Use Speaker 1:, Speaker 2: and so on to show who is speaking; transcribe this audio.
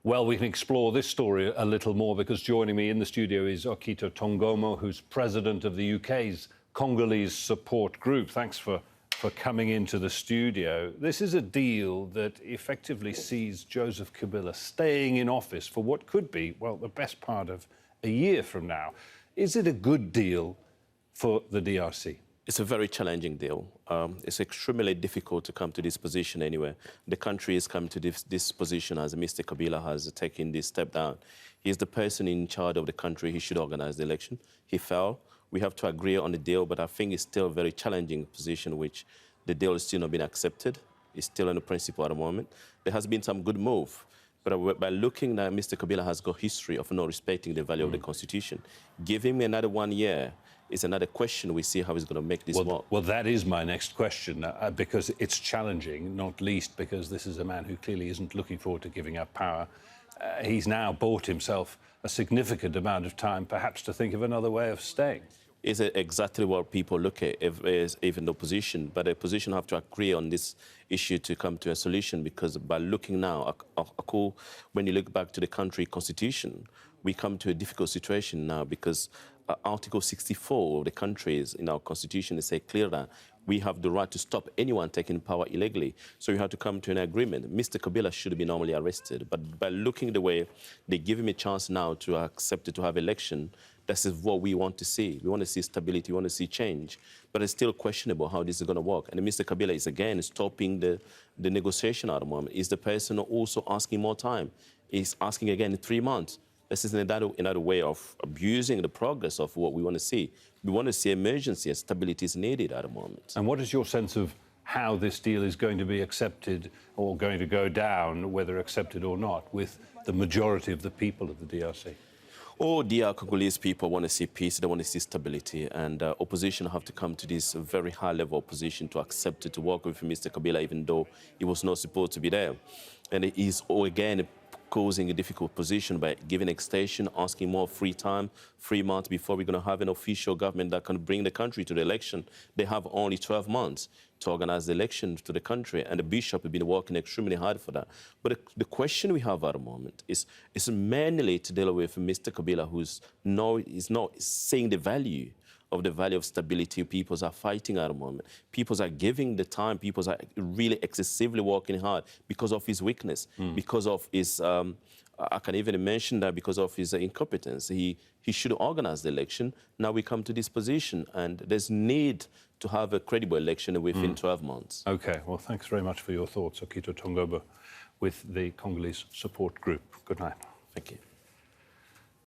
Speaker 1: Well, we can explore this story a little more because joining me in the studio is Okito Tongomo, who's president of the UK's Congolese support group. Thanks for coming into the studio. This is a deal that effectively sees Joseph Kabila staying in office for what could be, well, the best part of a year from now. Is it a good deal for the DRC?
Speaker 2: It's a very challenging deal. It's extremely difficult to come to this position anyway. The country has come to this position as Mr. Kabila has taken this step down. He's the person in charge of the country. He should organize the election. He fell. We have to agree on the deal, but I think it's still a very challenging position, which the deal is still not been accepted. It's still on the principle at the moment. There has been some good move, but by looking at Mr. Kabila has got history of not respecting the value of the Constitution. Give him another 1 year. It's another question. We see how he's going to make this work.
Speaker 1: Well, that is my next question, because it's challenging, not least because this is a man who clearly isn't looking forward to giving up power. He's now bought himself a significant amount of time, perhaps to think of another way of staying.
Speaker 2: Is exactly what people look at, even the opposition. But the opposition have to agree on this issue to come to a solution, because by looking now, when you look back to the country constitution, we come to a difficult situation now because Article 64 of the countries in our constitution say clear that we have the right to stop anyone taking power illegally. So you have to come to an agreement. Mr. Kabila should be normally arrested, but by looking the way they give him a chance now to accept it, to have election, this is what we want to see. We want to see stability, we want to see change, but it's still questionable how this is going to work. And Mr. Kabila is again stopping the negotiation at the moment. Is the person also asking more time? He's asking again in 3 months. This is another way of abusing the progress of what we want to see. We want to see emergency and stability is needed at the moment.
Speaker 1: And what is your sense of how this deal is going to be accepted or going to go down, whether accepted or not, with the majority of the people of the DRC?
Speaker 2: All DR Congolese people want to see peace, they want to see stability, and opposition have to come to this very high-level opposition to accept it, to work with Mr. Kabila, even though he was not supposed to be there. And it is, again, causing a difficult position by giving extension, asking more free time, 3 months before we're going to have an official government that can bring the country to the election. They have only 12 months to organize the election to the country, and the bishop has been working extremely hard for that. But the question we have at the moment is mainly to deal with Mr. Kabila, who's not seeing the value of stability. People are fighting at the moment. People are giving the time. People are really excessively working hard because of his weakness, because of his, I can even mention that because of his incompetence. He should organize the election. Now we come to this position, and there's need to have a credible election within 12 months.
Speaker 1: OK, well, thanks very much for your thoughts, Okito Tongomo, with the Congolese support group. Good night.
Speaker 2: Thank you.